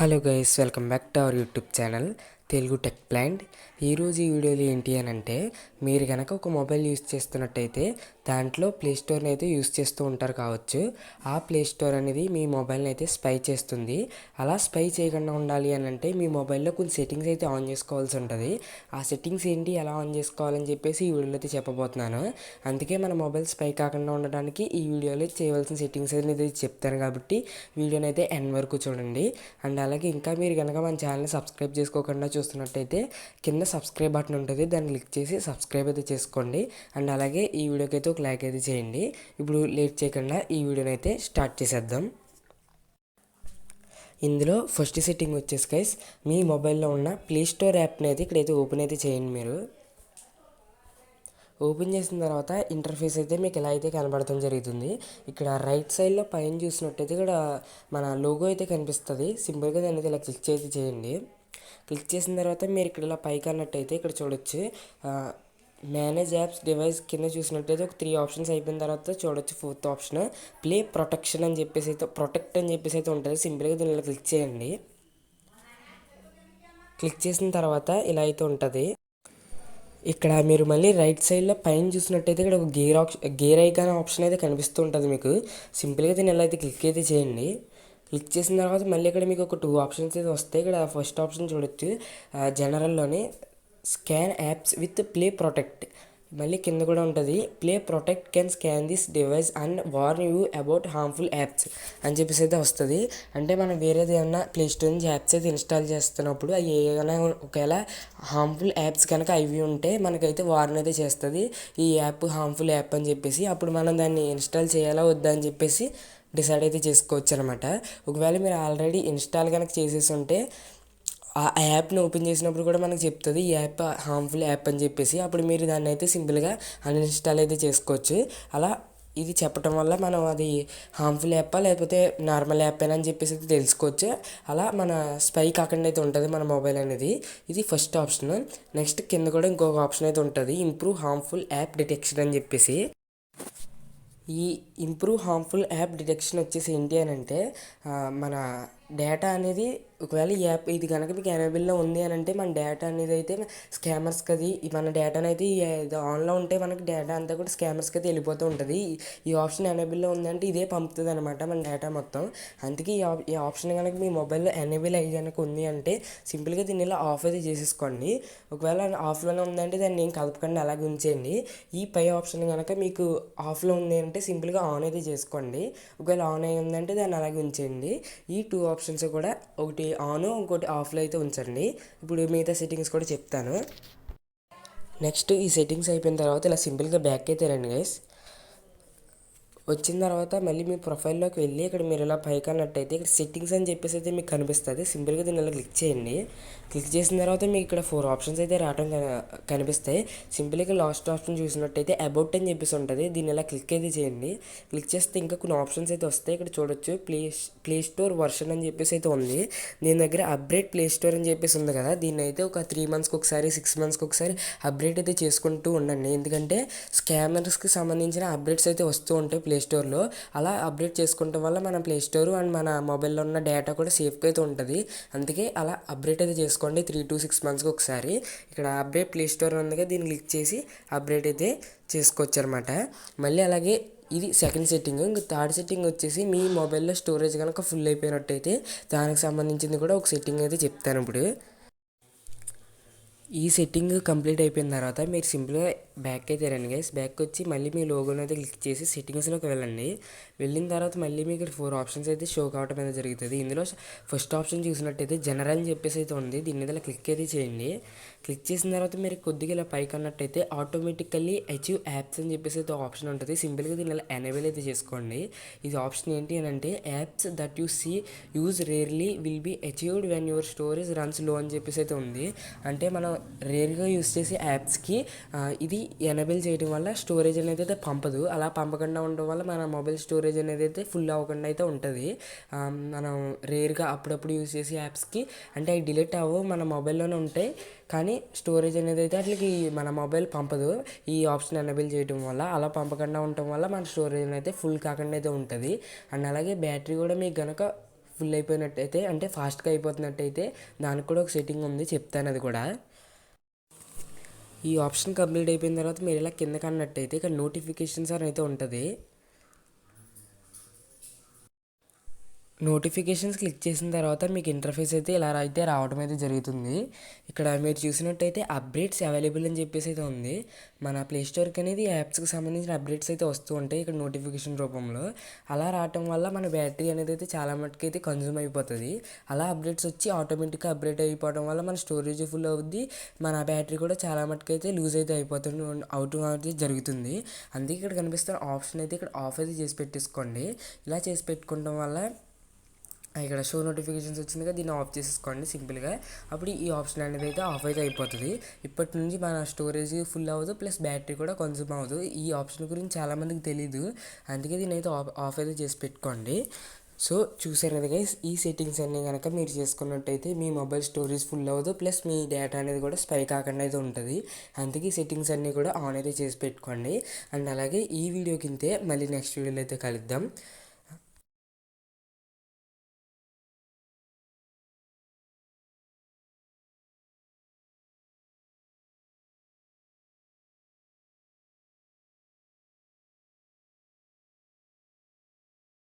Hello guys, welcome back to our YouTube channel Telugu tech plant. ఈరోజు ఈ వీడియోలో ఏంటి అని అంటే, మీరు కనుక ఒక మొబైల్ యూస్ చేస్తున్నట్టయితే దాంట్లో ప్లేస్టోర్ని అయితే యూస్ చేస్తూ ఉంటారు కావచ్చు. ఆ ప్లేస్టోర్ అనేది మీ మొబైల్ని అయితే స్పై చేస్తుంది. అలా స్పై చేయకుండా ఉండాలి అని అంటే మీ మొబైల్లో కొన్ని సెట్టింగ్స్ అయితే ఆన్ చేసుకోవాల్సి ఉంటుంది. ఆ సెట్టింగ్స్ ఏంటి, ఎలా ఆన్ చేసుకోవాలని చెప్పేసి ఈ వీడియోలో అయితే చెప్పబోతున్నాను. అందుకే మన మొబైల్ స్పై కాకుండా ఉండడానికి ఈ వీడియోలో చేయవలసిన సెట్టింగ్స్ అనేది చెప్తాను కాబట్టి వీడియోని అయితే ఎండ్ వరకు చూడండి. అండ్ అలాగే ఇంకా మీరు కనుక మన ఛానల్ని సబ్స్క్రైబ్ చేసుకోకుండా చూస్తున్నట్టయితే కింద సబ్స్క్రైబ్ బటన్ ఉంటుంది, దాన్ని క్లిక్ చేసి సబ్స్క్రైబ్ అయితే చేసుకోండి. అండ్ అలాగే ఈ వీడియోకి అయితే ఒక లైక్ అయితే చేయండి. ఇప్పుడు లేట్ చేయకుండా ఈ వీడియోని అయితే స్టార్ట్ చేసేద్దాం. ఇందులో ఫస్ట్ సెట్టింగ్ వచ్చేసి గైస్, మీ మొబైల్లో ఉన్న ప్లే స్టోర్ యాప్ని అయితే ఇక్కడైతే ఓపెన్ అయితే చేయండి. మీరు ఓపెన్ చేసిన తర్వాత ఇంటర్ఫేస్ అయితే మీకు ఎలా అయితే కనబడటం జరుగుతుంది. ఇక్కడ రైట్ సైడ్లో పైన చూసినట్టయితే ఇక్కడ మన లోగో అయితే కనిపిస్తుంది. సింపుల్గా దాన్ని ఇలా క్లిక్ అయితే చేయండి. క్లిక్ చేసిన తర్వాత మీరు ఇక్కడ ఇలా పైకి అన్నట్టయితే ఇక్కడ చూడొచ్చు మేనేజ్ యాప్స్ డివైస్ కింద చూసినట్టయితే ఒక 3 ఆప్షన్స్ అయిపోయిన తర్వాత చూడొచ్చు ఫోర్త్ ఆప్షన్ ప్లే ప్రొటెక్షన్ అని చెప్పేసి అయితే ప్రొటెక్ట్ అని చెప్పేసి అయితే ఉంటుంది. సింపుల్గా దీన్ని ఇలా క్లిక్ చేయండి. క్లిక్ చేసిన తర్వాత ఇలా అయితే ఉంటుంది. ఇక్కడ మీరు మళ్ళీ రైట్ సైడ్లో పైన చూసినట్టయితే ఇక్కడ ఒక గేర్ ఐకాన్ ఆప్షన్ అయితే కనిపిస్తూ ఉంటుంది మీకు. సింపుల్గా దీన్ని ఎలా అయితే క్లిక్ అయితే చేయండి. క్లిక్ చేసిన తర్వాత మళ్ళీ ఇక్కడ మీకు ఒక 2 ఆప్షన్స్ అయితే వస్తాయి. ఇక్కడ ఫస్ట్ ఆప్షన్ చూడొచ్చు, జనరల్లోనే scan apps with Play Protect. మళ్ళీ కింద కూడా ఉంటుంది, Play Protect can scan this device and warn you about harmful apps అని చెప్పేసి అయితే వస్తుంది. అంటే మనం వేరేది ఏమన్నా ప్లే స్టోర్ నుంచి యాప్స్ అయితే ఇన్స్టాల్ చేస్తున్నప్పుడు అవి ఏమైనా ఒకవేళ హార్మ్ఫుల్ యాప్స్ కనుక అవి ఉంటే మనకైతే వార్న్ అయితే చేస్తుంది, ఈ యాప్ హార్మ్ఫుల్ యాప్ అని చెప్పేసి. అప్పుడు మనం దాన్ని ఇన్స్టాల్ చేయాలా వద్దా అని చెప్పేసి డిసైడ్ అయితే చేసుకోవచ్చు అనమాట. ఒకవేళ మీరు ఆల్రెడీ ఇన్స్టాల్ కనుక చేసేసి ఉంటే ఆ యాప్ని ఓపెన్ చేసినప్పుడు కూడా మనకు చెప్తుంది ఈ యాప్ హార్మ్ఫుల్ యాప్ అని చెప్పేసి. అప్పుడు మీరు దాన్ని అయితే సింపుల్గా అన్ఇన్స్టాల్ అయితే చేసుకోవచ్చు. అలా ఇది చెప్పటం వల్ల మనం అది హార్మ్ఫుల్ యాప్పా లేకపోతే నార్మల్ యాప్ అని చెప్పేసి అయితే తెలుసుకోవచ్చు. అలా మన స్పై కాకుండా అయితే ఉంటుంది మన మొబైల్ అనేది. ఇది ఫస్ట్ ఆప్షన్. నెక్స్ట్ కింద కూడా ఇంకొక ఆప్షన్ అయితే ఉంటుంది, ఇంప్రూవ్ హార్మ్ఫుల్ యాప్ డిటెక్షన్ అని చెప్పేసి. ఈ ఇంప్రూవ్ హార్మ్ఫుల్ యాప్ డిటెక్షన్ వచ్చేసి ఏంటి అని అంటే, మన డేటా అనేది ఒకవేళ ఈ యాప్ ఇది కనుక మీకు ఎనేబుల్లో ఉంది అని అంటే మన డేటా అనేది అయితే స్కామర్స్కి అది మన డేటాను అయితే ఆన్లో ఉంటే మనకి డేటా అంతా కూడా స్కామర్స్కి అయితే వెళ్ళిపోతూ ఉంటుంది. ఈ ఆప్షన్ ఎనేబుల్లో ఉందంటే ఇదే పంపుతుంది అనమాట మన డేటా మొత్తం. అందుకే ఈ ఆప్షన్ కనుక మీ మొబైల్లో ఎనేబుల్ అయ్యి కనుక ఉంది అంటే సింపుల్గా దీన్ని ఇలా ఆఫ్ అయితే చేసేసుకోండి. ఒకవేళ ఆఫ్లోనే ఉందంటే దాన్ని ఏం కలపకండి, అలాగే ఉంచేయండి. ఈ పై ఆప్షన్ కనుక మీకు ఆఫ్లో ఉంది అంటే సింపుల్గా ఆన్ అయితే చేసుకోండి. ఒకవేళ ఆన్ అయ్యి ఉందంటే దాన్ని అలాగే ఉంచేయండి. ఈ 2 ఆప్షన్స్ కూడా, ఒకటి ఆన్ ఇంకోటి ఆఫ్లో అయితే ఉంచండి. ఇప్పుడు మిగతా సెట్టింగ్స్ కూడా చెప్తాను. నెక్స్ట్ ఈ సెట్టింగ్స్ అయిపోయిన తర్వాత ఇలా సింపుల్గా బ్యాక్ అయితే రండి గైస్. వచ్చిన తర్వాత మళ్ళీ మీ ప్రొఫైల్లోకి వెళ్ళి ఇక్కడ మీరు ఇలా పైకి అన్నట్టయితే ఇక్కడ సెట్టింగ్స్ అని చెప్పేసి అయితే మీకు కనిపిస్తుంది. సింపుల్గా దీన్ని ఇలా క్లిక్ చేయండి. క్లిక్ చేసిన తర్వాత మీకు ఇక్కడ 4 ఆప్షన్స్ అయితే రావడం కనిపిస్తాయి. సింపుల్గా లాస్ట్ ఆప్షన్ చూసినట్టయితే అబౌట్ అని చెప్పేసి ఉంటుంది, దీన్ని ఇలా క్లిక్ అయితే చేయండి. క్లిక్ చేస్తే ఇంకా కొన్ని ఆప్షన్స్ అయితే వస్తాయి. ఇక్కడ చూడొచ్చు ప్లే స్టోర్ వర్షన్ అని చెప్పేసి అయితే ఉంది. దీని దగ్గర అప్డేట్ ప్లే స్టోర్ అని చెప్పేసి ఉంది కదా, దీన్ని అయితే ఒక 3 మంత్స్కి ఒకసారి 6 మంత్స్కి ఒకసారి అప్డేట్ అయితే చేసుకుంటూ ఉండండి. ఎందుకంటే స్కామర్స్కి సంబంధించిన అప్డేట్స్ అయితే వస్తూ ఉంటాయి ప్లే స్టోర్లో. అలా అప్డేట్ చేసుకోవడం వల్ల మన ప్లే స్టోర్ అండ్ మన మొబైల్లో ఉన్న డేటా కూడా సేఫ్గా అయితే ఉంటుంది. అందుకే అలా అప్డేట్ అయితే చేసుకోండి 3 to 6 మంత్స్కి ఒకసారి. ఇక్కడ అప్డేట్ ప్లే స్టోర్ ఉందిగా, దీన్ని క్లిక్ చేసి అప్డేట్ అయితే చేసుకోవచ్చు అనమాట. మళ్ళీ అలాగే ఇది సెకండ్ సెట్టింగ్. ఇంకా థర్డ్ సెట్టింగ్ వచ్చేసి మీ మొబైల్లో స్టోరేజ్ కనుక ఫుల్ అయిపోయినట్టయితే దానికి సంబంధించింది కూడా ఒక సెట్టింగ్ అయితే చెప్తాను ఇప్పుడు. ఈ సెట్టింగ్ కంప్లీట్ అయిపోయిన తర్వాత మీరు సింపుల్గా బ్యాక్ అయితే రండి గైస్. బ్యాక్ వచ్చి మళ్ళీ మీ లోగోని అయితే క్లిక్ చేసి సెట్టింగ్స్లోకి వెళ్ళండి. వెళ్ళిన తర్వాత మళ్ళీ మీకు 4 ఆప్షన్స్ అయితే షో కావడం అయితే జరుగుతుంది. ఇందులో ఫస్ట్ ఆప్షన్ చూసినట్టయితే జనరల్ అని చెప్పేసి అయితే ఉంది, దీని మీద క్లిక్ అయితే చేయండి. క్లిక్ చేసిన తర్వాత మీరు కొద్దిగా ఇలా పైకి అన్నట్టయితే ఆటోమేటికల్లీ అచీవ్ యాప్స్ అని చెప్పేసి అయితే ఆప్షన్ ఉంటుంది. సింపుల్గా దీన్ని ఇలా ఎనేబుల్ అయితే చేసుకోండి. ఇది ఆప్షన్ ఏంటి అని అంటే, apps that you see use rarely will be achieved when your storage runs low అని చెప్పేసి అయితే ఉంది. అంటే మనం రేర్గా యూస్ చేసే యాప్స్కి ఇది ఎనేబుల్ చేయడం వల్ల స్టోరేజ్ అనేది అయితే పంపదు. అలా పంపకుండా ఉండడం వల్ల మన మొబైల్ స్టోరేజ్ అనేది అయితే ఫుల్ అవ్వకుండా అయితే ఉంటుంది. మనం రేర్గా అప్పుడప్పుడు యూస్ చేసే యాప్స్కి అంటే అవి డిలీట్ అవ్వవు, మన మొబైల్లోనే ఉంటాయి, కానీ స్టోరేజ్ అనేది అయితే అట్లకి మన మొబైల్ పంపదు ఈ ఆప్షన్ ఎనేబుల్ చేయడం వల్ల. అలా పంపకుండా ఉండటం వల్ల మన స్టోరేజ్ అయితే ఫుల్ కాకుండా అయితే ఉంటుంది. అండ్ అలాగే బ్యాటరీ కూడా మీకు కనుక ఫుల్ అయిపోయినట్టయితే అంటే ఫాస్ట్గా అయిపోతున్నట్టయితే దానికి కూడా ఒక సెట్టింగ్ ఉంది, చెప్తాను అది కూడా. ఈ ఆప్షన్ కంప్లీట్ అయిపోయిన తర్వాత మీరు ఇలా కిందకి అన్నట్టయితే ఇక్కడ నోటిఫికేషన్స్ అని అయితే ఉంటుంది. నోటిఫికేషన్స్ క్లిక్ చేసిన తర్వాత మీకు ఇంటర్ఫేస్ అయితే ఇలా అయితే రావడం అయితే జరుగుతుంది. ఇక్కడ మీరు చూసినట్టయితే అప్డేట్స్ అవైలబుల్ అని చెప్పేసి అయితే ఉంది. మన ప్లే స్టోర్కి అనేది యాప్స్కి సంబంధించిన అప్డేట్స్ అయితే వస్తూ ఉంటాయి ఇక్కడ నోటిఫికేషన్ రూపంలో. అలా రావటం వల్ల మన బ్యాటరీ అనేది అయితే చాలా మటుకు అయితే కన్జ్యూమ్ అయిపోతుంది. అలా అప్డేట్స్ వచ్చి ఆటోమేటిక్గా అప్డేట్ అయిపోవడం వల్ల మన స్టోరేజ్ ఫుల్ అవుద్ది, మన బ్యాటరీ కూడా చాలా మటుకు అయితే లూజ్ అయితే అవుతూ అయితే జరుగుతుంది. అందుకే ఇక్కడ కనిపిస్తున్న ఆప్షన్ అయితే ఇక్కడ ఆఫ్ అయితే చేసి పెట్టేసుకోండి. ఇలా చేసి పెట్టుకోవడం వల్ల ఇక్కడ షో నోటిఫికేషన్స్ వచ్చింది కదా, దీన్ని ఆఫ్ చేసేసుకోండి సింపుల్గా. అప్పుడు ఈ ఆప్షన్ అనేది అయితే ఆఫ్ అయితే అయిపోతుంది. ఇప్పటి నుంచి మన స్టోరేజ్ ఫుల్ అవ్వదు, ప్లస్ బ్యాటరీ కూడా కన్జ్యూమ్ అవ్వదు. ఈ ఆప్షన్ గురించి చాలామందికి తెలీదు, అందుకే దీన్ని అయితే ఆఫ్ అయితే చేసి పెట్టుకోండి. సో చూసారు కదా గైస్, ఈ సెట్టింగ్స్ అన్నీ కనుక మీరు చేసుకున్నట్టయితే మీ మొబైల్ స్టోరేజ్ ఫుల్ అవ్వదు, ప్లస్ మీ డేటా అనేది కూడా స్పై కాకుండా అయితే ఉంటుంది. అందుకే ఈ సెట్టింగ్స్ అన్నీ కూడా ఆన్ అయితే చేసి పెట్టుకోండి. అండ్ అలాగే ఈ వీడియో కిందే మళ్ళీ నెక్స్ట్ వీడియోలో అయితే కలుద్దాం.